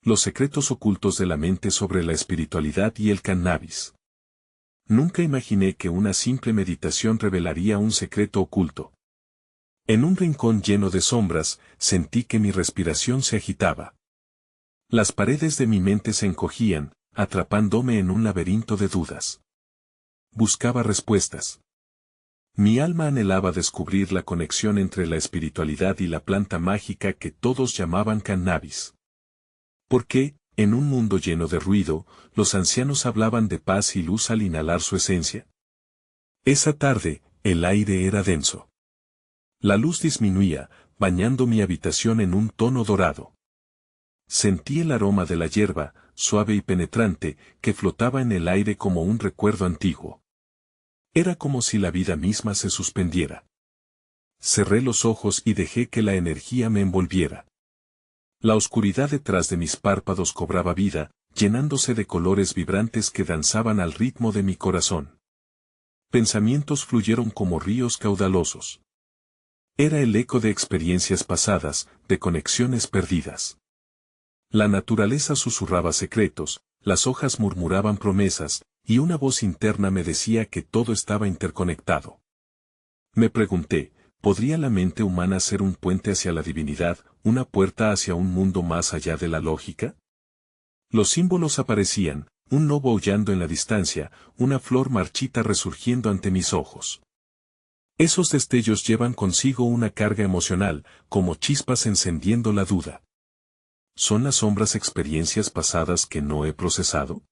Los secretos ocultos de la mente sobre la espiritualidad y el cannabis. Nunca imaginé que una simple meditación revelaría un secreto oculto. En un rincón lleno de sombras, sentí que mi respiración se agitaba. Las paredes de mi mente se encogían, atrapándome en un laberinto de dudas. Buscaba respuestas. Mi alma anhelaba descubrir la conexión entre la espiritualidad y la planta mágica que todos llamaban cannabis. ¿Por qué, en un mundo lleno de ruido, los ancianos hablaban de paz y luz al inhalar su esencia? Esa tarde, el aire era denso. La luz disminuía, bañando mi habitación en un tono dorado. Sentí el aroma de la hierba, suave y penetrante, que flotaba en el aire como un recuerdo antiguo. Era como si la vida misma se suspendiera. Cerré los ojos y dejé que la energía me envolviera. La oscuridad detrás de mis párpados cobraba vida, llenándose de colores vibrantes que danzaban al ritmo de mi corazón. Pensamientos fluyeron como ríos caudalosos. Era el eco de experiencias pasadas, de conexiones perdidas. La naturaleza susurraba secretos, las hojas murmuraban promesas, y una voz interna me decía que todo estaba interconectado. Me pregunté, ¿podría la mente humana ser un puente hacia la divinidad, una puerta hacia un mundo más allá de la lógica? Los símbolos aparecían, un lobo aullando en la distancia, una flor marchita resurgiendo ante mis ojos. Esos destellos llevan consigo una carga emocional, como chispas encendiendo la duda. ¿Son las sombras experiencias pasadas que no he procesado?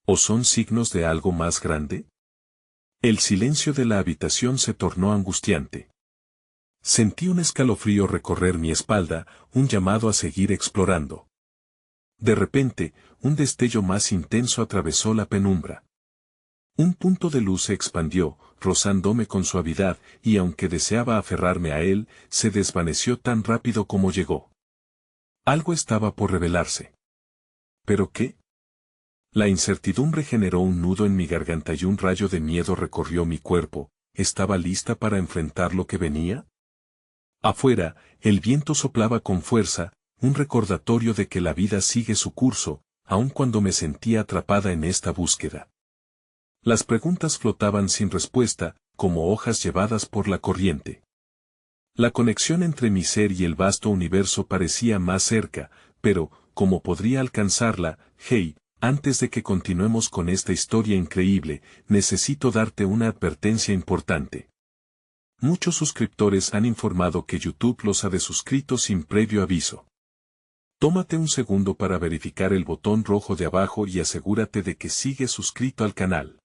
¿O son signos de algo más grande? El silencio de la habitación se tornó angustiante. Sentí un escalofrío recorrer mi espalda, un llamado a seguir explorando. De repente, un destello más intenso atravesó la penumbra. Un punto de luz se expandió, rozándome con suavidad, y aunque deseaba aferrarme a él, se desvaneció tan rápido como llegó. Algo estaba por revelarse. ¿Pero qué? La incertidumbre generó un nudo en mi garganta y un rayo de miedo recorrió mi cuerpo. ¿Estaba lista para enfrentar lo que venía? Afuera, el viento soplaba con fuerza, un recordatorio de que la vida sigue su curso, aun cuando me sentía atrapada en esta búsqueda. Las preguntas flotaban sin respuesta, como hojas llevadas por la corriente. La conexión entre mi ser y el vasto universo parecía más cerca, pero, ¿cómo podría alcanzarla? Hey, antes de que continuemos con esta historia increíble, necesito darte una advertencia importante. Muchos suscriptores han informado que YouTube los ha desuscrito sin previo aviso. Tómate un segundo para verificar el botón rojo de abajo y asegúrate de que sigues suscrito al canal.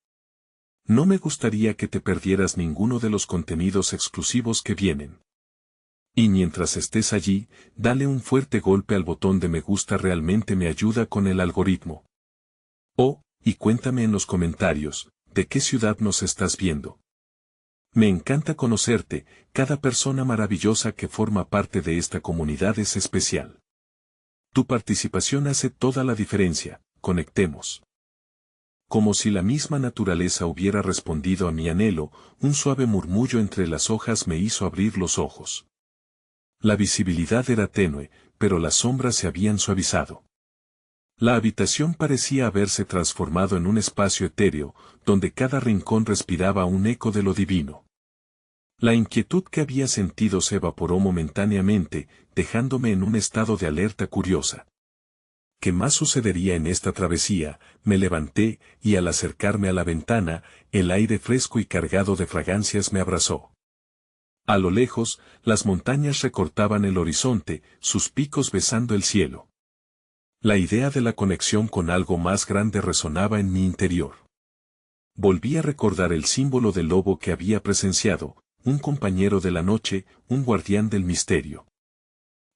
No me gustaría que te perdieras ninguno de los contenidos exclusivos que vienen. Y mientras estés allí, dale un fuerte golpe al botón de me gusta, realmente me ayuda con el algoritmo. Oh, y cuéntame en los comentarios, ¿de qué ciudad nos estás viendo? Me encanta conocerte, cada persona maravillosa que forma parte de esta comunidad es especial. Tu participación hace toda la diferencia, conectemos. Como si la misma naturaleza hubiera respondido a mi anhelo, un suave murmullo entre las hojas me hizo abrir los ojos. La visibilidad era tenue, pero las sombras se habían suavizado. La habitación parecía haberse transformado en un espacio etéreo, donde cada rincón respiraba un eco de lo divino. La inquietud que había sentido se evaporó momentáneamente, dejándome en un estado de alerta curiosa. ¿Qué más sucedería en esta travesía? Me levanté, y al acercarme a la ventana, el aire fresco y cargado de fragancias me abrazó. A lo lejos, las montañas recortaban el horizonte, sus picos besando el cielo. La idea de la conexión con algo más grande resonaba en mi interior. Volví a recordar el símbolo del lobo que había presenciado, un compañero de la noche, un guardián del misterio.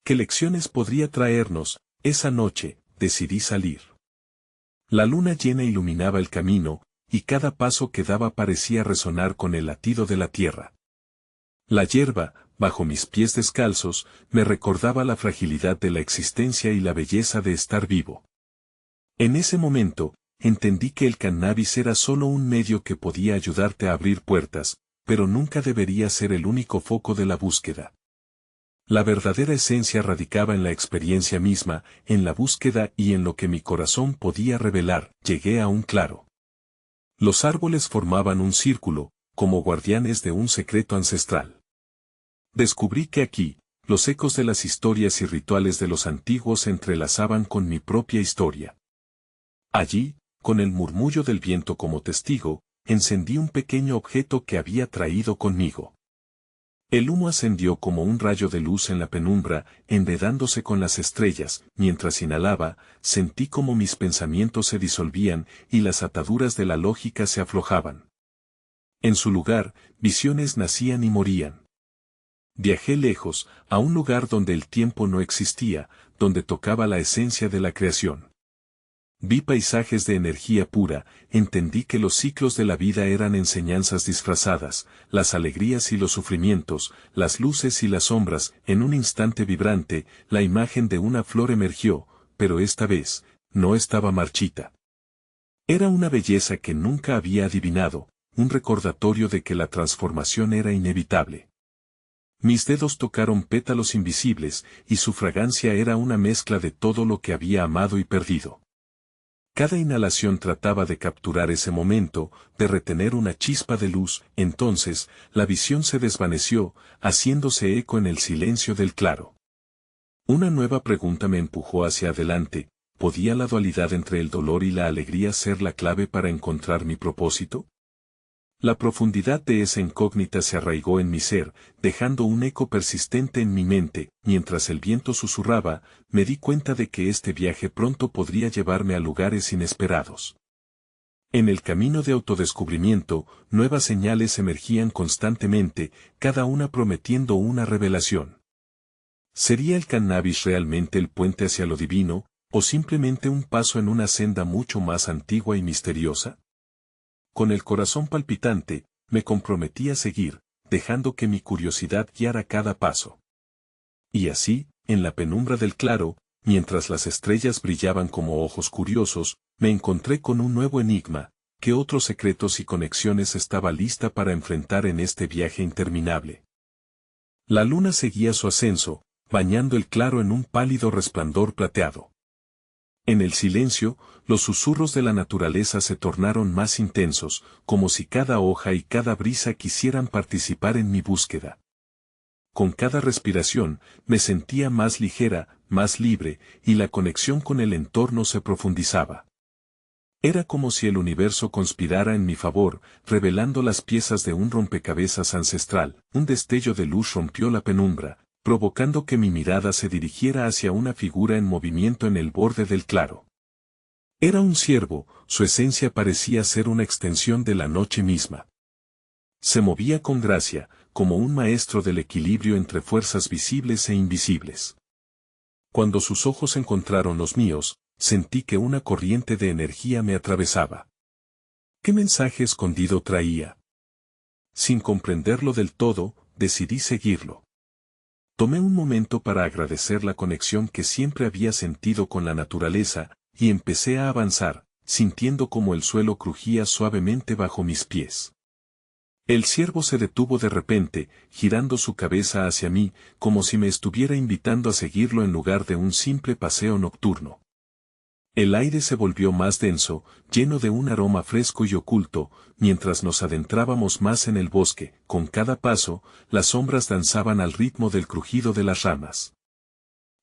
¿Qué lecciones podría traernos? Esa noche, decidí salir. La luna llena iluminaba el camino, y cada paso que daba parecía resonar con el latido de la tierra. La hierba, bajo mis pies descalzos, me recordaba la fragilidad de la existencia y la belleza de estar vivo. En ese momento, entendí que el cannabis era solo un medio que podía ayudarte a abrir puertas, pero nunca debería ser el único foco de la búsqueda. La verdadera esencia radicaba en la experiencia misma, en la búsqueda y en lo que mi corazón podía revelar. Llegué a un claro. Los árboles formaban un círculo, como guardianes de un secreto ancestral. Descubrí que aquí, los ecos de las historias y rituales de los antiguos se entrelazaban con mi propia historia. Allí, con el murmullo del viento como testigo, encendí un pequeño objeto que había traído conmigo. El humo ascendió como un rayo de luz en la penumbra, enredándose con las estrellas. Mientras inhalaba, sentí como mis pensamientos se disolvían y las ataduras de la lógica se aflojaban. En su lugar, visiones nacían y morían. Viajé lejos, a un lugar donde el tiempo no existía, donde tocaba la esencia de la creación. Vi paisajes de energía pura, entendí que los ciclos de la vida eran enseñanzas disfrazadas, las alegrías y los sufrimientos, las luces y las sombras. En un instante vibrante, la imagen de una flor emergió, pero esta vez, no estaba marchita. Era una belleza que nunca había adivinado, un recordatorio de que la transformación era inevitable. Mis dedos tocaron pétalos invisibles, y su fragancia era una mezcla de todo lo que había amado y perdido. Cada inhalación trataba de capturar ese momento, de retener una chispa de luz. Entonces, la visión se desvaneció, haciéndose eco en el silencio del claro. Una nueva pregunta me empujó hacia adelante: ¿podía la dualidad entre el dolor y la alegría ser la clave para encontrar mi propósito? La profundidad de esa incógnita se arraigó en mi ser, dejando un eco persistente en mi mente. Mientras el viento susurraba, me di cuenta de que este viaje pronto podría llevarme a lugares inesperados. En el camino de autodescubrimiento, nuevas señales emergían constantemente, cada una prometiendo una revelación. ¿Sería el cannabis realmente el puente hacia lo divino, o simplemente un paso en una senda mucho más antigua y misteriosa? Con el corazón palpitante, me comprometí a seguir, dejando que mi curiosidad guiara cada paso. Y así, en la penumbra del claro, mientras las estrellas brillaban como ojos curiosos, me encontré con un nuevo enigma: ¿qué otros secretos y conexiones estaba lista para enfrentar en este viaje interminable? La luna seguía su ascenso, bañando el claro en un pálido resplandor plateado. En el silencio, los susurros de la naturaleza se tornaron más intensos, como si cada hoja y cada brisa quisieran participar en mi búsqueda. Con cada respiración, me sentía más ligera, más libre, y la conexión con el entorno se profundizaba. Era como si el universo conspirara en mi favor, revelando las piezas de un rompecabezas ancestral. Un destello de luz rompió la penumbra, provocando que mi mirada se dirigiera hacia una figura en movimiento en el borde del claro. Era un ciervo, su esencia parecía ser una extensión de la noche misma. Se movía con gracia, como un maestro del equilibrio entre fuerzas visibles e invisibles. Cuando sus ojos encontraron los míos, sentí que una corriente de energía me atravesaba. ¿Qué mensaje escondido traía? Sin comprenderlo del todo, decidí seguirlo. Tomé un momento para agradecer la conexión que siempre había sentido con la naturaleza, y empecé a avanzar, sintiendo como el suelo crujía suavemente bajo mis pies. El ciervo se detuvo de repente, girando su cabeza hacia mí, como si me estuviera invitando a seguirlo en lugar de un simple paseo nocturno. El aire se volvió más denso, lleno de un aroma fresco y oculto, mientras nos adentrábamos más en el bosque. Con cada paso, las sombras danzaban al ritmo del crujido de las ramas.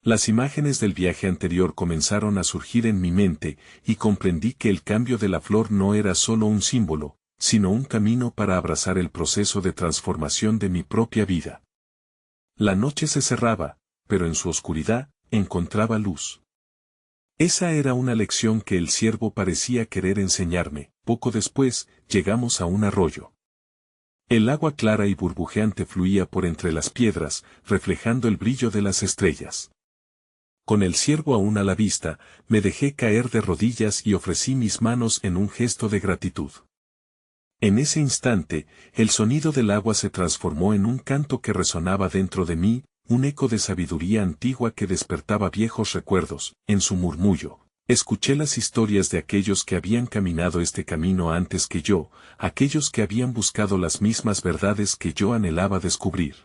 Las imágenes del viaje anterior comenzaron a surgir en mi mente, y comprendí que el cambio de la flor no era solo un símbolo, sino un camino para abrazar el proceso de transformación de mi propia vida. La noche se cerraba, pero en su oscuridad, encontraba luz. Esa era una lección que el ciervo parecía querer enseñarme. Poco después, llegamos a un arroyo. El agua clara y burbujeante fluía por entre las piedras, reflejando el brillo de las estrellas. Con el ciervo aún a la vista, me dejé caer de rodillas y ofrecí mis manos en un gesto de gratitud. En ese instante, el sonido del agua se transformó en un canto que resonaba dentro de mí, un eco de sabiduría antigua que despertaba viejos recuerdos. En su murmullo, escuché las historias de aquellos que habían caminado este camino antes que yo, aquellos que habían buscado las mismas verdades que yo anhelaba descubrir.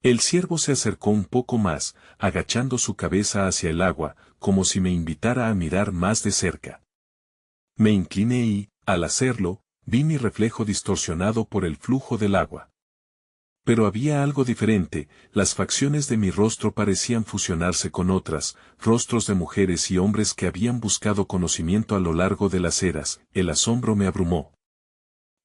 El ciervo se acercó un poco más, agachando su cabeza hacia el agua, como si me invitara a mirar más de cerca. Me incliné y, al hacerlo, vi mi reflejo distorsionado por el flujo del agua. Pero había algo diferente, las facciones de mi rostro parecían fusionarse con otras, rostros de mujeres y hombres que habían buscado conocimiento a lo largo de las eras. El asombro me abrumó.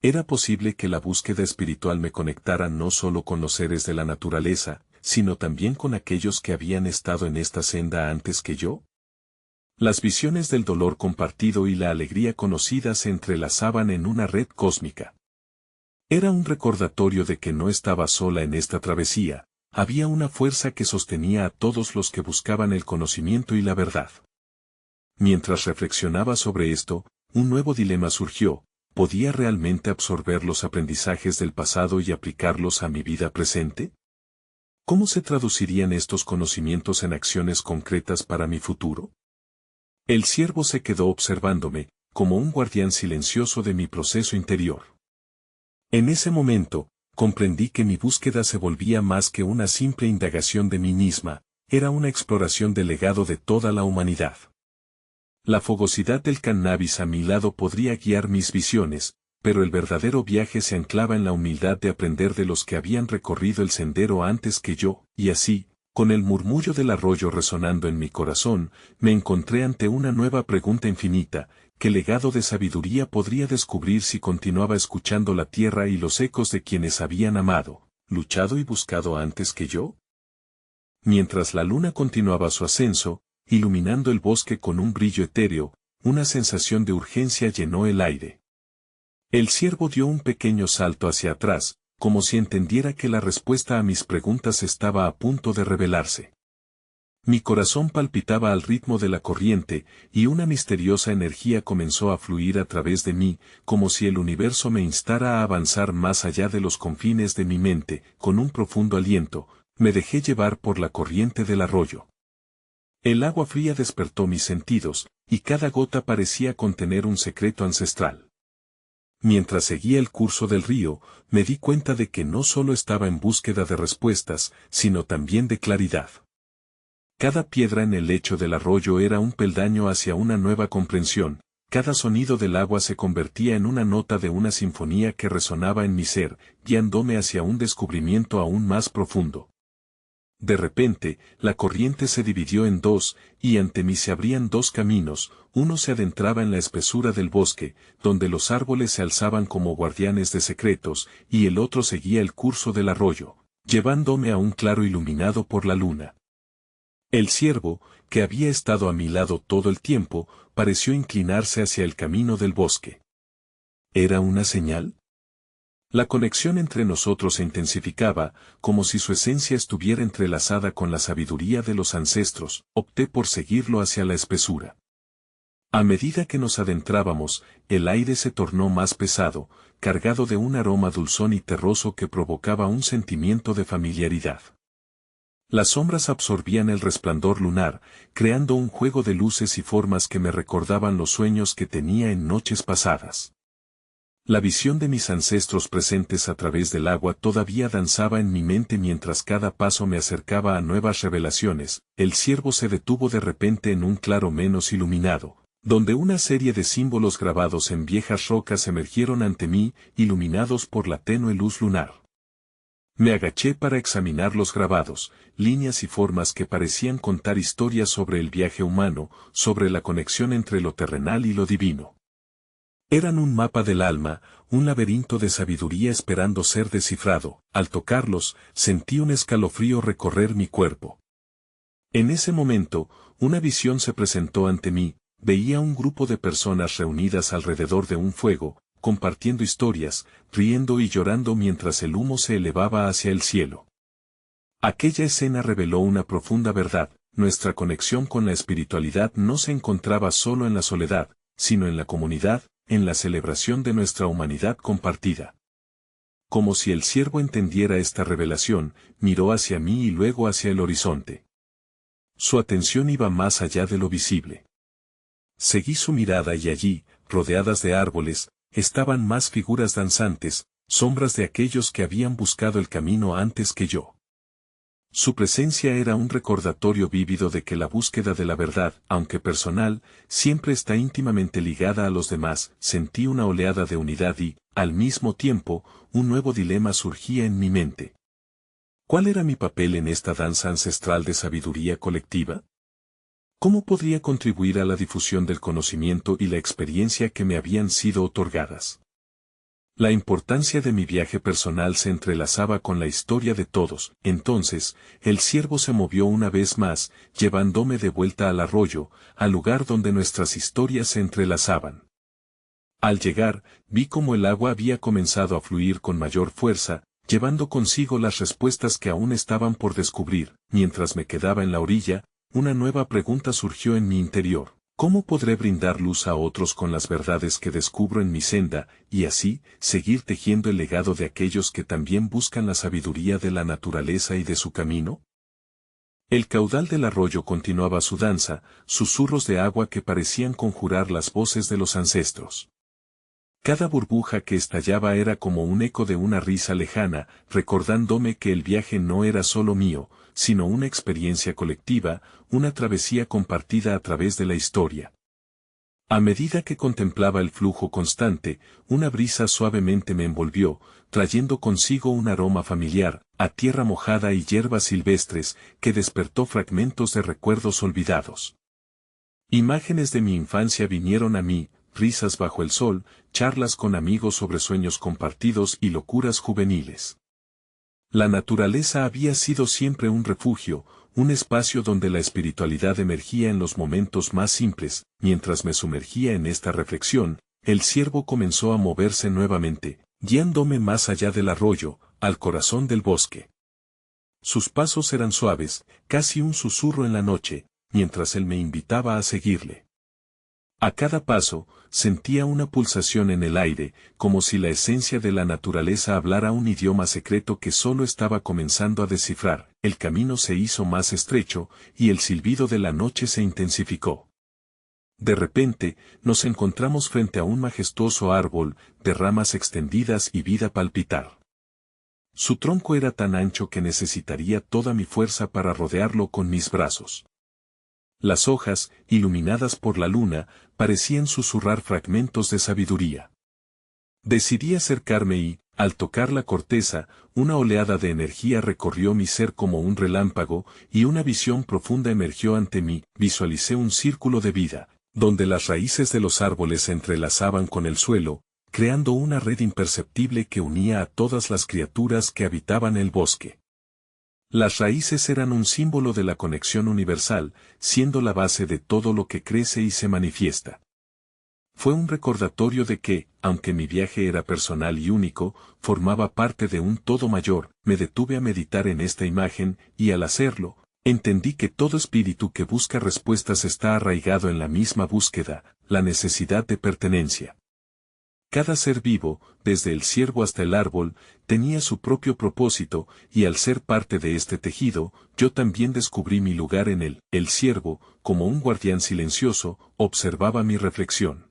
¿Era posible que la búsqueda espiritual me conectara no solo con los seres de la naturaleza, sino también con aquellos que habían estado en esta senda antes que yo? Las visiones del dolor compartido y la alegría conocida se entrelazaban en una red cósmica. Era un recordatorio de que no estaba sola en esta travesía, había una fuerza que sostenía a todos los que buscaban el conocimiento y la verdad. Mientras reflexionaba sobre esto, un nuevo dilema surgió: ¿podía realmente absorber los aprendizajes del pasado y aplicarlos a mi vida presente? ¿Cómo se traducirían estos conocimientos en acciones concretas para mi futuro? El ciervo se quedó observándome, como un guardián silencioso de mi proceso interior. En ese momento, comprendí que mi búsqueda se volvía más que una simple indagación de mí misma, era una exploración del legado de toda la humanidad. La fogosidad del cannabis a mi lado podría guiar mis visiones, pero el verdadero viaje se anclaba en la humildad de aprender de los que habían recorrido el sendero antes que yo, y así, con el murmullo del arroyo resonando en mi corazón, me encontré ante una nueva pregunta infinita: ¿qué legado de sabiduría podría descubrir si continuaba escuchando la tierra y los ecos de quienes habían amado, luchado y buscado antes que yo? Mientras la luna continuaba su ascenso, iluminando el bosque con un brillo etéreo, una sensación de urgencia llenó el aire. El ciervo dio un pequeño salto hacia atrás, como si entendiera que la respuesta a mis preguntas estaba a punto de revelarse. Mi corazón palpitaba al ritmo de la corriente, y una misteriosa energía comenzó a fluir a través de mí, como si el universo me instara a avanzar más allá de los confines de mi mente. Con un profundo aliento, me dejé llevar por la corriente del arroyo. El agua fría despertó mis sentidos, y cada gota parecía contener un secreto ancestral. Mientras seguía el curso del río, me di cuenta de que no solo estaba en búsqueda de respuestas, sino también de claridad. Cada piedra en el lecho del arroyo era un peldaño hacia una nueva comprensión, cada sonido del agua se convertía en una nota de una sinfonía que resonaba en mi ser, guiándome hacia un descubrimiento aún más profundo. De repente, la corriente se dividió en dos, y ante mí se abrían dos caminos: uno se adentraba en la espesura del bosque, donde los árboles se alzaban como guardianes de secretos, y el otro seguía el curso del arroyo, llevándome a un claro iluminado por la luna. El ciervo, que había estado a mi lado todo el tiempo, pareció inclinarse hacia el camino del bosque. ¿Era una señal? La conexión entre nosotros se intensificaba, como si su esencia estuviera entrelazada con la sabiduría de los ancestros. Opté por seguirlo hacia la espesura. A medida que nos adentrábamos, el aire se tornó más pesado, cargado de un aroma dulzón y terroso que provocaba un sentimiento de familiaridad. Las sombras absorbían el resplandor lunar, creando un juego de luces y formas que me recordaban los sueños que tenía en noches pasadas. La visión de mis ancestros presentes a través del agua todavía danzaba en mi mente mientras cada paso me acercaba a nuevas revelaciones. El ciervo se detuvo de repente en un claro menos iluminado, donde una serie de símbolos grabados en viejas rocas emergieron ante mí, iluminados por la tenue luz lunar. Me agaché para examinar los grabados, líneas y formas que parecían contar historias sobre el viaje humano, sobre la conexión entre lo terrenal y lo divino. Eran un mapa del alma, un laberinto de sabiduría esperando ser descifrado. Al tocarlos, sentí un escalofrío recorrer mi cuerpo. En ese momento, una visión se presentó ante mí: veía un grupo de personas reunidas alrededor de un fuego, compartiendo historias, riendo y llorando mientras el humo se elevaba hacia el cielo. Aquella escena reveló una profunda verdad: nuestra conexión con la espiritualidad no se encontraba solo en la soledad, sino en la comunidad, en la celebración de nuestra humanidad compartida. Como si el ciervo entendiera esta revelación, miró hacia mí y luego hacia el horizonte. Su atención iba más allá de lo visible. Seguí su mirada y allí, rodeadas de árboles, estaban más figuras danzantes, sombras de aquellos que habían buscado el camino antes que yo. Su presencia era un recordatorio vívido de que la búsqueda de la verdad, aunque personal, siempre está íntimamente ligada a los demás. Sentí una oleada de unidad y, al mismo tiempo, un nuevo dilema surgía en mi mente. ¿Cuál era mi papel en esta danza ancestral de sabiduría colectiva? ¿Cómo podría contribuir a la difusión del conocimiento y la experiencia que me habían sido otorgadas? La importancia de mi viaje personal se entrelazaba con la historia de todos. Entonces, el ciervo se movió una vez más, llevándome de vuelta al arroyo, al lugar donde nuestras historias se entrelazaban. Al llegar, vi cómo el agua había comenzado a fluir con mayor fuerza, llevando consigo las respuestas que aún estaban por descubrir. Mientras me quedaba en la orilla, una nueva pregunta surgió en mi interior. ¿Cómo podré brindar luz a otros con las verdades que descubro en mi senda, y así, seguir tejiendo el legado de aquellos que también buscan la sabiduría de la naturaleza y de su camino? El caudal del arroyo continuaba su danza, susurros de agua que parecían conjurar las voces de los ancestros. Cada burbuja que estallaba era como un eco de una risa lejana, recordándome que el viaje no era solo mío, sino una experiencia colectiva, una travesía compartida a través de la historia. A medida que contemplaba el flujo constante, una brisa suavemente me envolvió, trayendo consigo un aroma familiar, a tierra mojada y hierbas silvestres, que despertó fragmentos de recuerdos olvidados. Imágenes de mi infancia vinieron a mí, risas bajo el sol, charlas con amigos sobre sueños compartidos y locuras juveniles. La naturaleza había sido siempre un refugio, un espacio donde la espiritualidad emergía en los momentos más simples. Mientras me sumergía en esta reflexión, el ciervo comenzó a moverse nuevamente, guiándome más allá del arroyo, al corazón del bosque. Sus pasos eran suaves, casi un susurro en la noche, mientras él me invitaba a seguirle. A cada paso, sentía una pulsación en el aire, como si la esencia de la naturaleza hablara un idioma secreto que solo estaba comenzando a descifrar. El camino se hizo más estrecho, y el silbido de la noche se intensificó. De repente, nos encontramos frente a un majestuoso árbol, de ramas extendidas y vida palpitar. Su tronco era tan ancho que necesitaría toda mi fuerza para rodearlo con mis brazos. Las hojas, iluminadas por la luna, parecían susurrar fragmentos de sabiduría. Decidí acercarme y, al tocar la corteza, una oleada de energía recorrió mi ser como un relámpago, y una visión profunda emergió ante mí. Visualicé un círculo de vida, donde las raíces de los árboles se entrelazaban con el suelo, creando una red imperceptible que unía a todas las criaturas que habitaban el bosque. Las raíces eran un símbolo de la conexión universal, siendo la base de todo lo que crece y se manifiesta. Fue un recordatorio de que, aunque mi viaje era personal y único, formaba parte de un todo mayor. Me detuve a meditar en esta imagen, y al hacerlo, entendí que todo espíritu que busca respuestas está arraigado en la misma búsqueda, la necesidad de pertenencia. Cada ser vivo, desde el ciervo hasta el árbol, tenía su propio propósito, y al ser parte de este tejido, yo también descubrí mi lugar en él. El ciervo, como un guardián silencioso, observaba mi reflexión.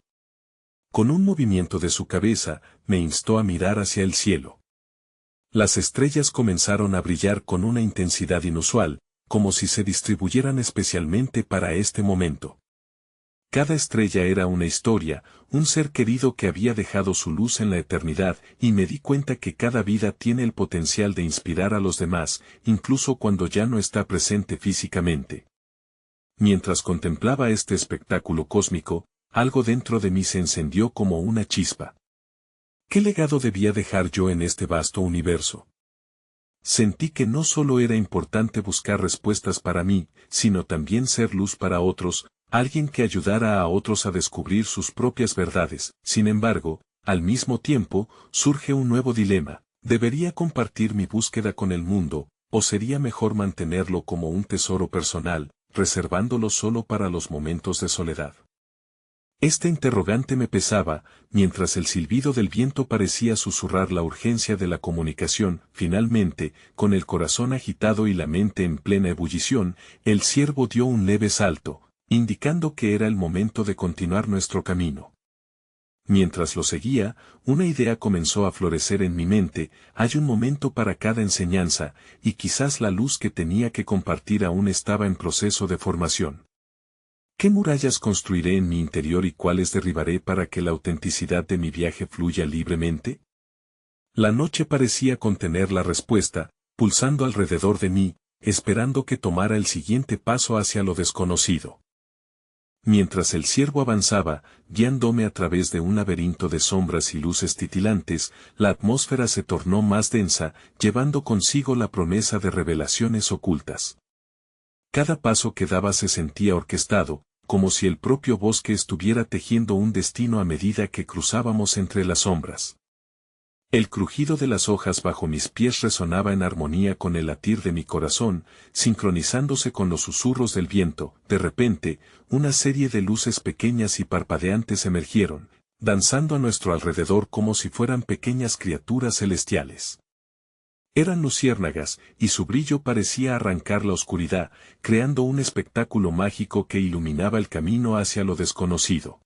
Con un movimiento de su cabeza, me instó a mirar hacia el cielo. Las estrellas comenzaron a brillar con una intensidad inusual, como si se distribuyeran especialmente para este momento. Cada estrella era una historia, un ser querido que había dejado su luz en la eternidad, y me di cuenta que cada vida tiene el potencial de inspirar a los demás, incluso cuando ya no está presente físicamente. Mientras contemplaba este espectáculo cósmico, algo dentro de mí se encendió como una chispa. ¿Qué legado debía dejar yo en este vasto universo? Sentí que no solo era importante buscar respuestas para mí, sino también ser luz para otros, alguien que ayudara a otros a descubrir sus propias verdades. Sin embargo, al mismo tiempo, surge un nuevo dilema. ¿Debería compartir mi búsqueda con el mundo, o sería mejor mantenerlo como un tesoro personal, reservándolo solo para los momentos de soledad? Este interrogante me pesaba, mientras el silbido del viento parecía susurrar la urgencia de la comunicación. Finalmente, con el corazón agitado y la mente en plena ebullición, el ciervo dio un leve salto, indicando que era el momento de continuar nuestro camino. Mientras lo seguía, una idea comenzó a florecer en mi mente: hay un momento para cada enseñanza, y quizás la luz que tenía que compartir aún estaba en proceso de formación. ¿Qué murallas construiré en mi interior y cuáles derribaré para que la autenticidad de mi viaje fluya libremente? La noche parecía contener la respuesta, pulsando alrededor de mí, esperando que tomara el siguiente paso hacia lo desconocido. Mientras el ciervo avanzaba, guiándome a través de un laberinto de sombras y luces titilantes, la atmósfera se tornó más densa, llevando consigo la promesa de revelaciones ocultas. Cada paso que daba se sentía orquestado, como si el propio bosque estuviera tejiendo un destino a medida que cruzábamos entre las sombras. El crujido de las hojas bajo mis pies resonaba en armonía con el latir de mi corazón, sincronizándose con los susurros del viento. De repente, una serie de luces pequeñas y parpadeantes emergieron, danzando a nuestro alrededor como si fueran pequeñas criaturas celestiales. Eran luciérnagas, y su brillo parecía arrancar la oscuridad, creando un espectáculo mágico que iluminaba el camino hacia lo desconocido.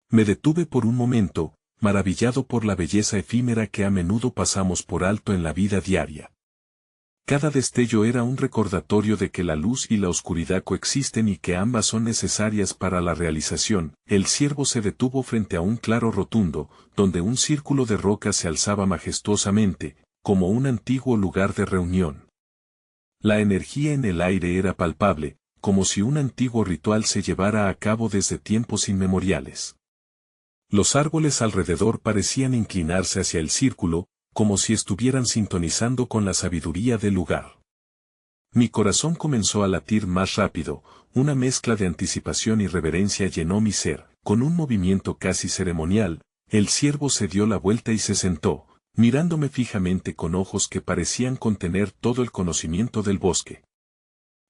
Me detuve por un momento, maravillado por la belleza efímera que a menudo pasamos por alto en la vida diaria. Cada destello era un recordatorio de que la luz y la oscuridad coexisten y que ambas son necesarias para la realización. El ciervo se detuvo frente a un claro rotundo, donde un círculo de rocas se alzaba majestuosamente, como un antiguo lugar de reunión. La energía en el aire era palpable, como si un antiguo ritual se llevara a cabo desde tiempos inmemoriales. Los árboles alrededor parecían inclinarse hacia el círculo, como si estuvieran sintonizando con la sabiduría del lugar. Mi corazón comenzó a latir más rápido, una mezcla de anticipación y reverencia llenó mi ser. Con un movimiento casi ceremonial, el ciervo se dio la vuelta y se sentó, mirándome fijamente con ojos que parecían contener todo el conocimiento del bosque.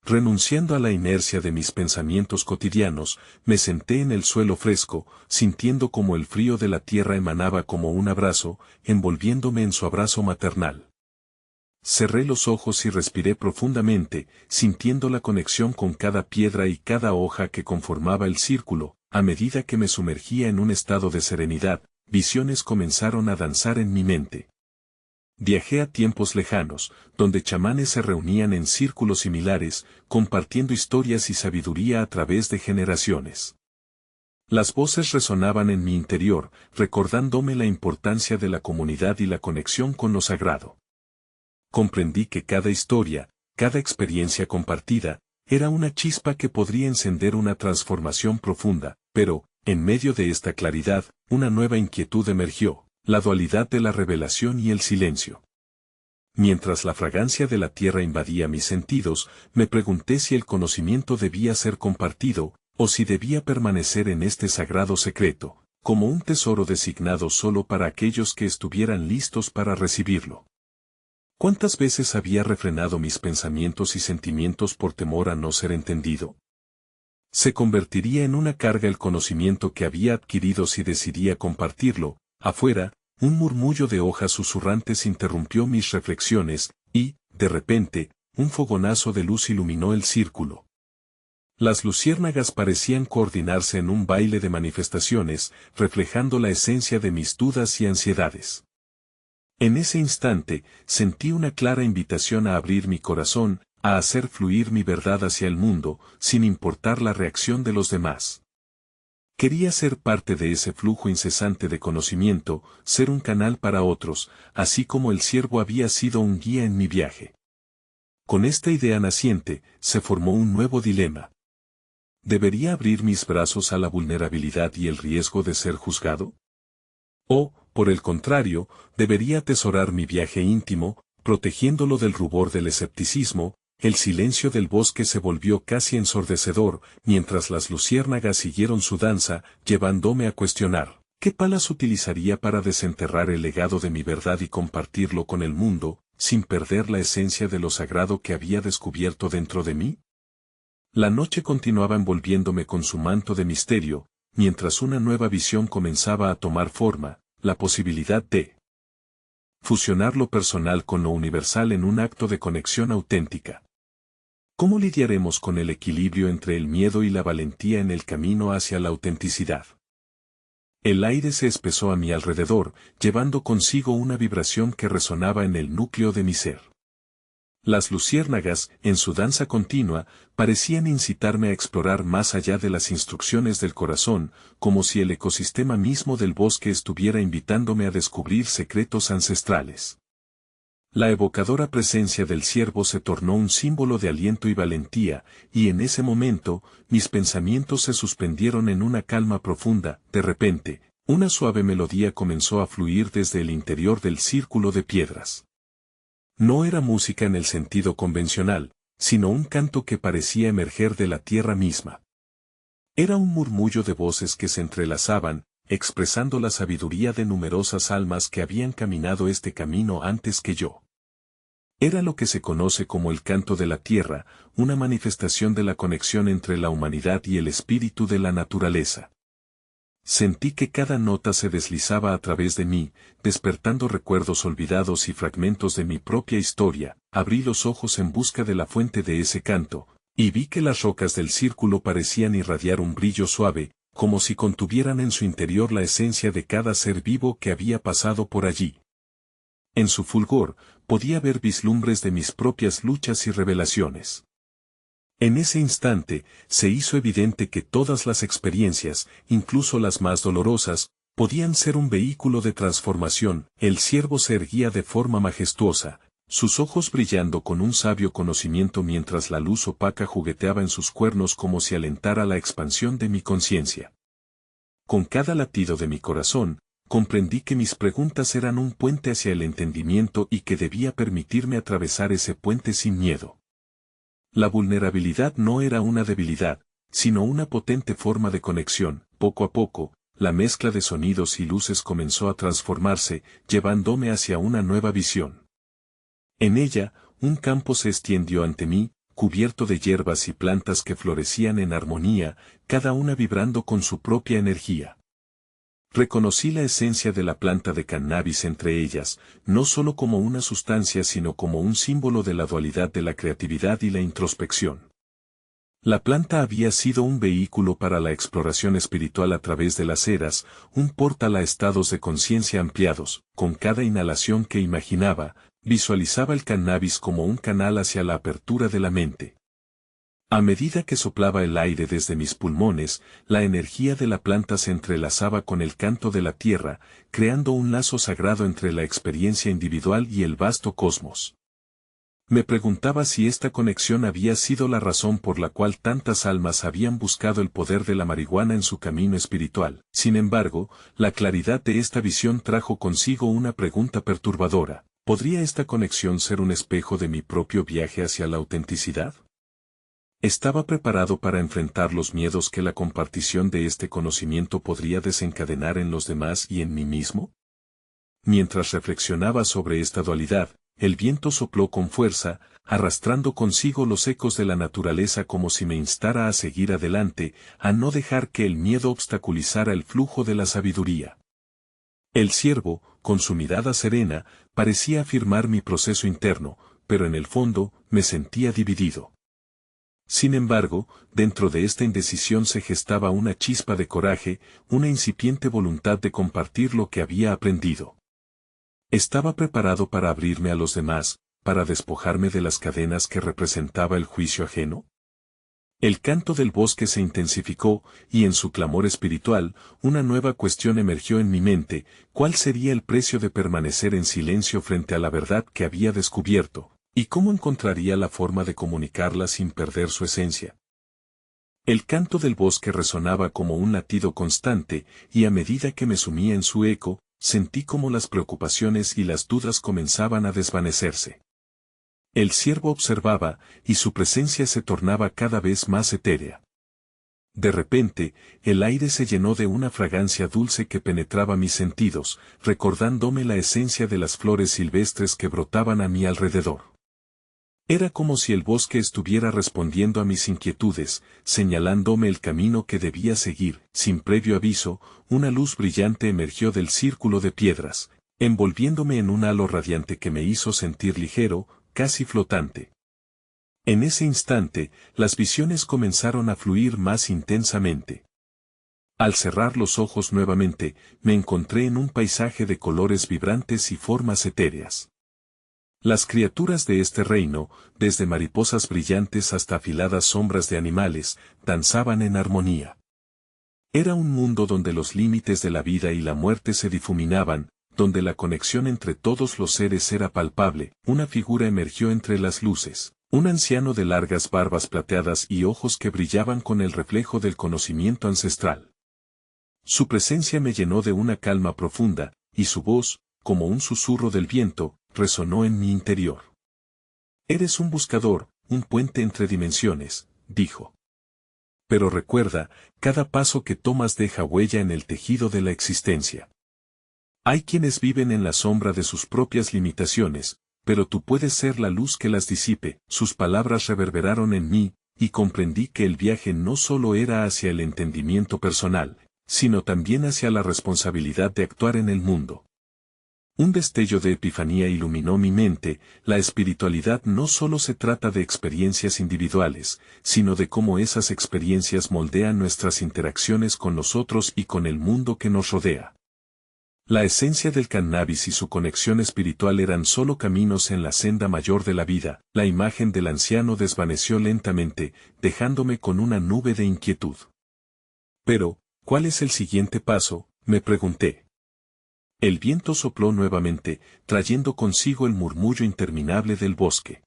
Renunciando a la inercia de mis pensamientos cotidianos, me senté en el suelo fresco, sintiendo como el frío de la tierra emanaba como un abrazo, envolviéndome en su abrazo maternal. Cerré los ojos y respiré profundamente, sintiendo la conexión con cada piedra y cada hoja que conformaba el círculo. A medida que me sumergía en un estado de serenidad, visiones comenzaron a danzar en mi mente. Viajé a tiempos lejanos, donde chamanes se reunían en círculos similares, compartiendo historias y sabiduría a través de generaciones. Las voces resonaban en mi interior, recordándome la importancia de la comunidad y la conexión con lo sagrado. Comprendí que cada historia, cada experiencia compartida, era una chispa que podría encender una transformación profunda, pero, en medio de esta claridad, una nueva inquietud emergió: la dualidad de la revelación y el silencio. Mientras la fragancia de la tierra invadía mis sentidos, me pregunté si el conocimiento debía ser compartido, o si debía permanecer en este sagrado secreto, como un tesoro designado solo para aquellos que estuvieran listos para recibirlo. ¿Cuántas veces había refrenado mis pensamientos y sentimientos por temor a no ser entendido? Se convertiría en una carga el conocimiento que había adquirido si decidía compartirlo. Afuera, un murmullo de hojas susurrantes interrumpió mis reflexiones, y, de repente, un fogonazo de luz iluminó el círculo. Las luciérnagas parecían coordinarse en un baile de manifestaciones, reflejando la esencia de mis dudas y ansiedades. En ese instante, sentí una clara invitación a abrir mi corazón, a hacer fluir mi verdad hacia el mundo, sin importar la reacción de los demás. Quería ser parte de ese flujo incesante de conocimiento, ser un canal para otros, así como el ciervo había sido un guía en mi viaje. Con esta idea naciente, se formó un nuevo dilema. ¿Debería abrir mis brazos a la vulnerabilidad y el riesgo de ser juzgado? ¿O, por el contrario, debería atesorar mi viaje íntimo, protegiéndolo del rubor del escepticismo? El silencio del bosque se volvió casi ensordecedor, mientras las luciérnagas siguieron su danza, llevándome a cuestionar: ¿qué palas utilizaría para desenterrar el legado de mi verdad y compartirlo con el mundo, sin perder la esencia de lo sagrado que había descubierto dentro de mí? La noche continuaba envolviéndome con su manto de misterio, mientras una nueva visión comenzaba a tomar forma: la posibilidad de fusionar lo personal con lo universal en un acto de conexión auténtica. ¿Cómo lidiaremos con el equilibrio entre el miedo y la valentía en el camino hacia la autenticidad? El aire se espesó a mi alrededor, llevando consigo una vibración que resonaba en el núcleo de mi ser. Las luciérnagas, en su danza continua, parecían incitarme a explorar más allá de las instrucciones del corazón, como si el ecosistema mismo del bosque estuviera invitándome a descubrir secretos ancestrales. La evocadora presencia del ciervo se tornó un símbolo de aliento y valentía, y en ese momento, mis pensamientos se suspendieron en una calma profunda. De repente, una suave melodía comenzó a fluir desde el interior del círculo de piedras. No era música en el sentido convencional, sino un canto que parecía emerger de la tierra misma. Era un murmullo de voces que se entrelazaban, expresando la sabiduría de numerosas almas que habían caminado este camino antes que yo. Era lo que se conoce como el canto de la tierra, una manifestación de la conexión entre la humanidad y el espíritu de la naturaleza. Sentí que cada nota se deslizaba a través de mí, despertando recuerdos olvidados y fragmentos de mi propia historia. Abrí los ojos en busca de la fuente de ese canto, y vi que las rocas del círculo parecían irradiar un brillo suave, como si contuvieran en su interior la esencia de cada ser vivo que había pasado por allí. En su fulgor, podía ver vislumbres de mis propias luchas y revelaciones. En ese instante, se hizo evidente que todas las experiencias, incluso las más dolorosas, podían ser un vehículo de transformación. El ciervo se erguía de forma majestuosa, sus ojos brillando con un sabio conocimiento mientras la luz opaca jugueteaba en sus cuernos como si alentara la expansión de mi conciencia. Con cada latido de mi corazón, comprendí que mis preguntas eran un puente hacia el entendimiento y que debía permitirme atravesar ese puente sin miedo. La vulnerabilidad no era una debilidad, sino una potente forma de conexión. Poco a poco, la mezcla de sonidos y luces comenzó a transformarse, llevándome hacia una nueva visión. En ella, un campo se extendió ante mí, cubierto de hierbas y plantas que florecían en armonía, cada una vibrando con su propia energía. Reconocí la esencia de la planta de cannabis entre ellas, no solo como una sustancia sino como un símbolo de la dualidad de la creatividad y la introspección. La planta había sido un vehículo para la exploración espiritual a través de las eras, un portal a estados de conciencia ampliados. Con cada inhalación que imaginaba, visualizaba el cannabis como un canal hacia la apertura de la mente. A medida que soplaba el aire desde mis pulmones, la energía de la planta se entrelazaba con el canto de la tierra, creando un lazo sagrado entre la experiencia individual y el vasto cosmos. Me preguntaba si esta conexión había sido la razón por la cual tantas almas habían buscado el poder de la marihuana en su camino espiritual. Sin embargo, la claridad de esta visión trajo consigo una pregunta perturbadora: ¿podría esta conexión ser un espejo de mi propio viaje hacia la autenticidad? ¿Estaba preparado para enfrentar los miedos que la compartición de este conocimiento podría desencadenar en los demás y en mí mismo? Mientras reflexionaba sobre esta dualidad, el viento sopló con fuerza, arrastrando consigo los ecos de la naturaleza como si me instara a seguir adelante, a no dejar que el miedo obstaculizara el flujo de la sabiduría. El ciervo, con su mirada serena, parecía afirmar mi proceso interno, pero en el fondo, me sentía dividido. Sin embargo, dentro de esta indecisión se gestaba una chispa de coraje, una incipiente voluntad de compartir lo que había aprendido. Estaba preparado para abrirme a los demás, para despojarme de las cadenas que representaba el juicio ajeno. El canto del bosque se intensificó, y en su clamor espiritual, una nueva cuestión emergió en mi mente: ¿cuál sería el precio de permanecer en silencio frente a la verdad que había descubierto? ¿Y cómo encontraría la forma de comunicarla sin perder su esencia? El canto del bosque resonaba como un latido constante, y a medida que me sumía en su eco, sentí como las preocupaciones y las dudas comenzaban a desvanecerse. El ciervo observaba, y su presencia se tornaba cada vez más etérea. De repente, el aire se llenó de una fragancia dulce que penetraba mis sentidos, recordándome la esencia de las flores silvestres que brotaban a mi alrededor. Era como si el bosque estuviera respondiendo a mis inquietudes, señalándome el camino que debía seguir. Sin previo aviso, una luz brillante emergió del círculo de piedras, envolviéndome en un halo radiante que me hizo sentir ligero, casi flotante. En ese instante, las visiones comenzaron a fluir más intensamente. Al cerrar los ojos nuevamente, me encontré en un paisaje de colores vibrantes y formas etéreas. Las criaturas de este reino, desde mariposas brillantes hasta afiladas sombras de animales, danzaban en armonía. Era un mundo donde los límites de la vida y la muerte se difuminaban, donde la conexión entre todos los seres era palpable. Una figura emergió entre las luces, un anciano de largas barbas plateadas y ojos que brillaban con el reflejo del conocimiento ancestral. Su presencia me llenó de una calma profunda, y su voz, como un susurro del viento, resonó en mi interior. Eres un buscador, un puente entre dimensiones, dijo. Pero recuerda, cada paso que tomas deja huella en el tejido de la existencia. Hay quienes viven en la sombra de sus propias limitaciones, pero tú puedes ser la luz que las disipe. Sus palabras reverberaron en mí, y comprendí que el viaje no solo era hacia el entendimiento personal, sino también hacia la responsabilidad de actuar en el mundo. Un destello de epifanía iluminó mi mente. La espiritualidad no solo se trata de experiencias individuales, sino de cómo esas experiencias moldean nuestras interacciones con nosotros y con el mundo que nos rodea. La esencia del cannabis y su conexión espiritual eran solo caminos en la senda mayor de la vida. La imagen del anciano desvaneció lentamente, dejándome con una nube de inquietud. Pero, ¿cuál es el siguiente paso?, me pregunté. El viento sopló nuevamente, trayendo consigo el murmullo interminable del bosque.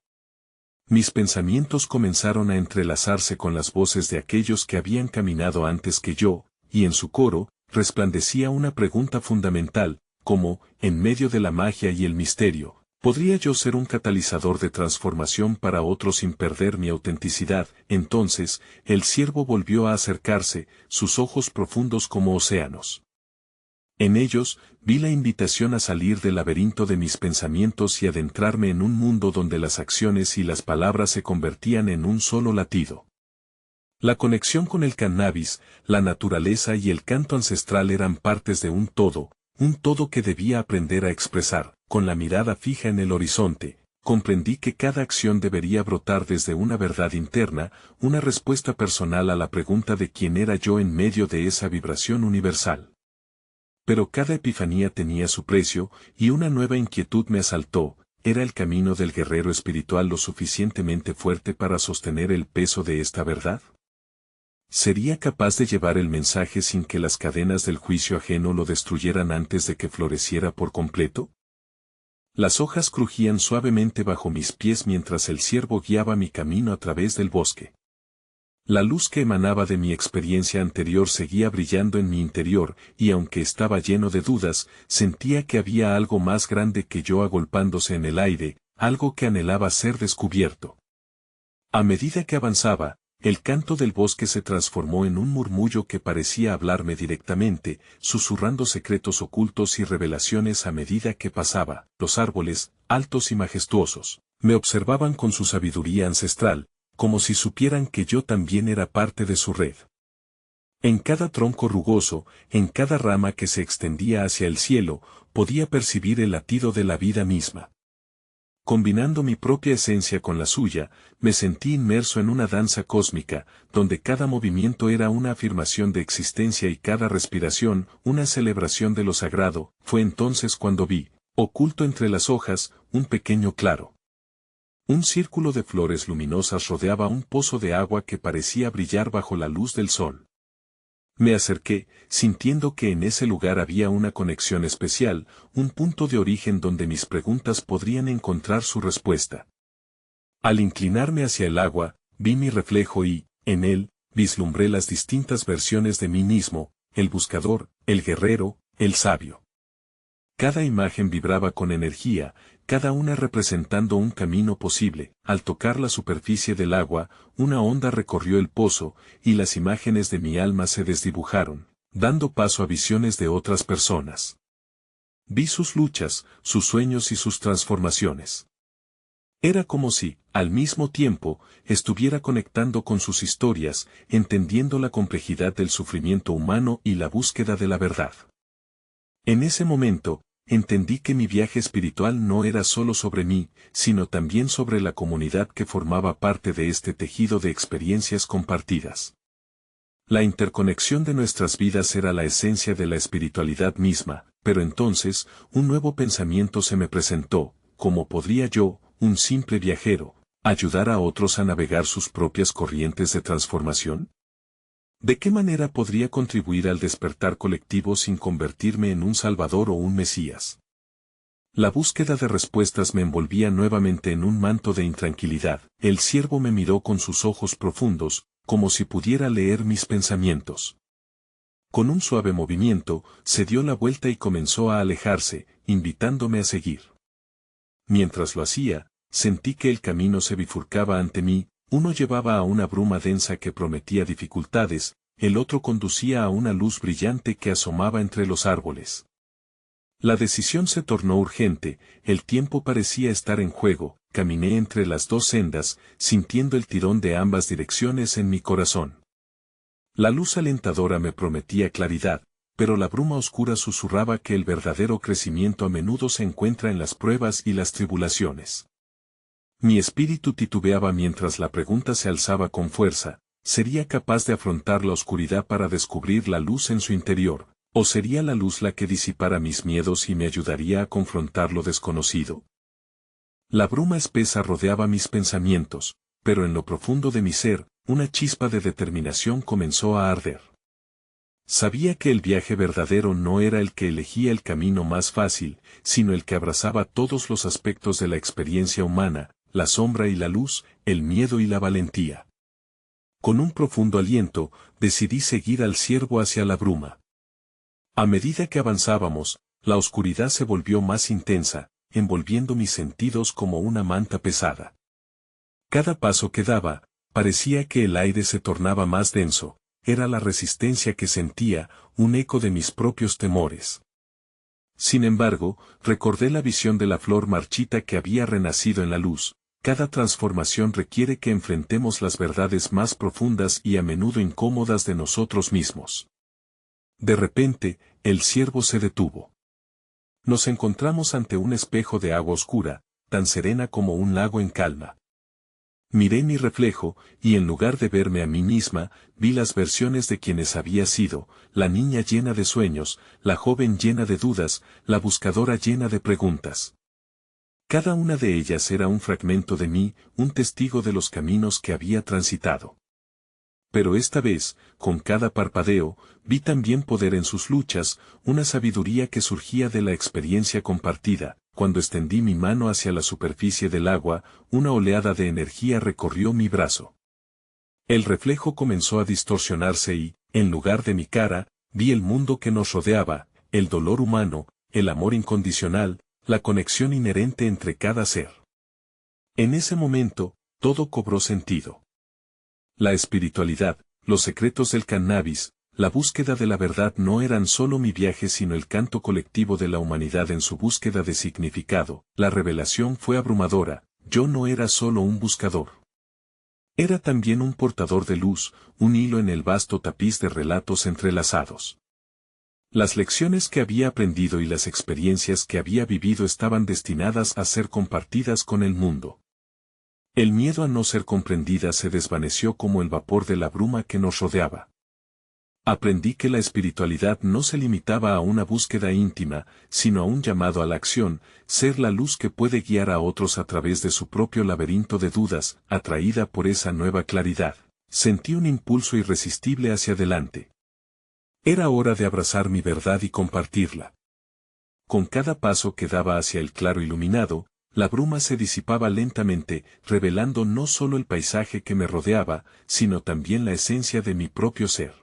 Mis pensamientos comenzaron a entrelazarse con las voces de aquellos que habían caminado antes que yo, y en su coro, resplandecía una pregunta fundamental, como, en medio de la magia y el misterio, ¿podría yo ser un catalizador de transformación para otros sin perder mi autenticidad? Entonces, el ciervo volvió a acercarse, sus ojos profundos como océanos. En ellos, vi la invitación a salir del laberinto de mis pensamientos y adentrarme en un mundo donde las acciones y las palabras se convertían en un solo latido. La conexión con el cannabis, la naturaleza y el canto ancestral eran partes de un todo que debía aprender a expresar. Con la mirada fija en el horizonte, comprendí que cada acción debería brotar desde una verdad interna, una respuesta personal a la pregunta de quién era yo en medio de esa vibración universal. Pero cada epifanía tenía su precio, y una nueva inquietud me asaltó. ¿Era el camino del guerrero espiritual lo suficientemente fuerte para sostener el peso de esta verdad? ¿Sería capaz de llevar el mensaje sin que las cadenas del juicio ajeno lo destruyeran antes de que floreciera por completo? Las hojas crujían suavemente bajo mis pies mientras el ciervo guiaba mi camino a través del bosque. La luz que emanaba de mi experiencia anterior seguía brillando en mi interior, y aunque estaba lleno de dudas, sentía que había algo más grande que yo agolpándose en el aire, algo que anhelaba ser descubierto. A medida que avanzaba, el canto del bosque se transformó en un murmullo que parecía hablarme directamente, susurrando secretos ocultos y revelaciones a medida que pasaba. Los árboles, altos y majestuosos, me observaban con su sabiduría ancestral, como si supieran que yo también era parte de su red. En cada tronco rugoso, en cada rama que se extendía hacia el cielo, podía percibir el latido de la vida misma. Combinando mi propia esencia con la suya, me sentí inmerso en una danza cósmica, donde cada movimiento era una afirmación de existencia y cada respiración, una celebración de lo sagrado. Fue entonces cuando vi, oculto entre las hojas, un pequeño claro. Un círculo de flores luminosas rodeaba un pozo de agua que parecía brillar bajo la luz del sol. Me acerqué, sintiendo que en ese lugar había una conexión especial, un punto de origen donde mis preguntas podrían encontrar su respuesta. Al inclinarme hacia el agua, vi mi reflejo y, en él, vislumbré las distintas versiones de mí mismo, el buscador, el guerrero, el sabio. Cada imagen vibraba con energía, cada una representando un camino posible. Al tocar la superficie del agua, una onda recorrió el pozo, y las imágenes de mi alma se desdibujaron, dando paso a visiones de otras personas. Vi sus luchas, sus sueños y sus transformaciones. Era como si, al mismo tiempo, estuviera conectando con sus historias, entendiendo la complejidad del sufrimiento humano y la búsqueda de la verdad. En ese momento, entendí que mi viaje espiritual no era solo sobre mí, sino también sobre la comunidad que formaba parte de este tejido de experiencias compartidas. La interconexión de nuestras vidas era la esencia de la espiritualidad misma, pero entonces, un nuevo pensamiento se me presentó: ¿cómo podría yo, un simple viajero, ayudar a otros a navegar sus propias corrientes de transformación? ¿De qué manera podría contribuir al despertar colectivo sin convertirme en un salvador o un mesías? La búsqueda de respuestas me envolvía nuevamente en un manto de intranquilidad. El ciervo me miró con sus ojos profundos, como si pudiera leer mis pensamientos. Con un suave movimiento, se dio la vuelta y comenzó a alejarse, invitándome a seguir. Mientras lo hacía, sentí que el camino se bifurcaba ante mí: uno llevaba a una bruma densa que prometía dificultades, el otro conducía a una luz brillante que asomaba entre los árboles. La decisión se tornó urgente, el tiempo parecía estar en juego. Caminé entre las dos sendas, sintiendo el tirón de ambas direcciones en mi corazón. La luz alentadora me prometía claridad, pero la bruma oscura susurraba que el verdadero crecimiento a menudo se encuentra en las pruebas y las tribulaciones. Mi espíritu titubeaba mientras la pregunta se alzaba con fuerza: ¿sería capaz de afrontar la oscuridad para descubrir la luz en su interior? ¿O sería la luz la que disipara mis miedos y me ayudaría a confrontar lo desconocido? La bruma espesa rodeaba mis pensamientos, pero en lo profundo de mi ser, una chispa de determinación comenzó a arder. Sabía que el viaje verdadero no era el que elegía el camino más fácil, sino el que abrazaba todos los aspectos de la experiencia humana: la sombra y la luz, el miedo y la valentía. Con un profundo aliento, decidí seguir al ciervo hacia la bruma. A medida que avanzábamos, la oscuridad se volvió más intensa, envolviendo mis sentidos como una manta pesada. Cada paso que daba, parecía que el aire se tornaba más denso. Era la resistencia que sentía, un eco de mis propios temores. Sin embargo, recordé la visión de la flor marchita que había renacido en la luz. Cada transformación requiere que enfrentemos las verdades más profundas y a menudo incómodas de nosotros mismos. De repente, el ciervo se detuvo. Nos encontramos ante un espejo de agua oscura, tan serena como un lago en calma. Miré mi reflejo, y en lugar de verme a mí misma, vi las versiones de quienes había sido: la niña llena de sueños, la joven llena de dudas, la buscadora llena de preguntas. Cada una de ellas era un fragmento de mí, un testigo de los caminos que había transitado. Pero esta vez, con cada parpadeo, vi también poder en sus luchas, una sabiduría que surgía de la experiencia compartida. Cuando extendí mi mano hacia la superficie del agua, una oleada de energía recorrió mi brazo. El reflejo comenzó a distorsionarse y, en lugar de mi cara, vi el mundo que nos rodeaba: el dolor humano, el amor incondicional, la conexión inherente entre cada ser. En ese momento, todo cobró sentido. La espiritualidad, los secretos del cannabis, la búsqueda de la verdad no eran solo mi viaje sino el canto colectivo de la humanidad en su búsqueda de significado. La revelación fue abrumadora: yo no era solo un buscador. Era también un portador de luz, un hilo en el vasto tapiz de relatos entrelazados. Las lecciones que había aprendido y las experiencias que había vivido estaban destinadas a ser compartidas con el mundo. El miedo a no ser comprendida se desvaneció como el vapor de la bruma que nos rodeaba. Aprendí que la espiritualidad no se limitaba a una búsqueda íntima, sino a un llamado a la acción: ser la luz que puede guiar a otros a través de su propio laberinto de dudas. Atraída por esa nueva claridad, sentí un impulso irresistible hacia adelante. Era hora de abrazar mi verdad y compartirla. Con cada paso que daba hacia el claro iluminado, la bruma se disipaba lentamente, revelando no solo el paisaje que me rodeaba, sino también la esencia de mi propio ser.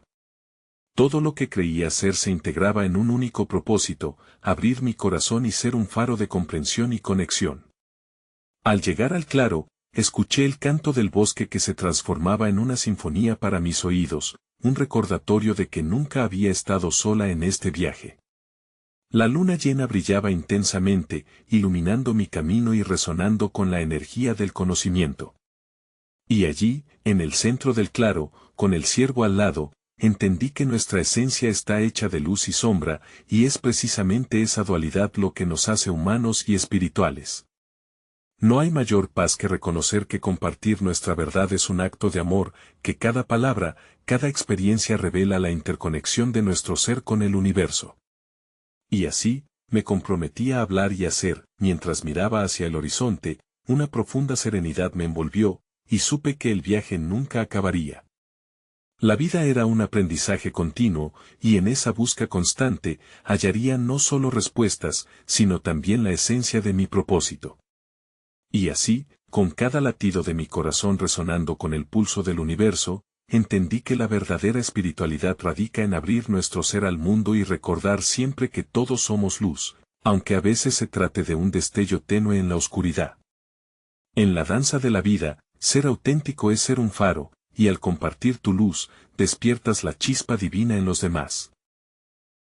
Todo lo que creía ser se integraba en un único propósito: abrir mi corazón y ser un faro de comprensión y conexión. Al llegar al claro, escuché el canto del bosque que se transformaba en una sinfonía para mis oídos, un recordatorio de que nunca había estado sola en este viaje. La luna llena brillaba intensamente, iluminando mi camino y resonando con la energía del conocimiento. Y allí, en el centro del claro, con el ciervo al lado, entendí que nuestra esencia está hecha de luz y sombra, y es precisamente esa dualidad lo que nos hace humanos y espirituales. No hay mayor paz que reconocer que compartir nuestra verdad es un acto de amor, que cada palabra, cada experiencia revela la interconexión de nuestro ser con el universo. Y así, me comprometí a hablar y hacer, mientras miraba hacia el horizonte, una profunda serenidad me envolvió, y supe que el viaje nunca acabaría. La vida era un aprendizaje continuo, y en esa busca constante, hallaría no solo respuestas, sino también la esencia de mi propósito. Y así, con cada latido de mi corazón resonando con el pulso del universo, entendí que la verdadera espiritualidad radica en abrir nuestro ser al mundo y recordar siempre que todos somos luz, aunque a veces se trate de un destello tenue en la oscuridad. En la danza de la vida, ser auténtico es ser un faro, y al compartir tu luz, despiertas la chispa divina en los demás.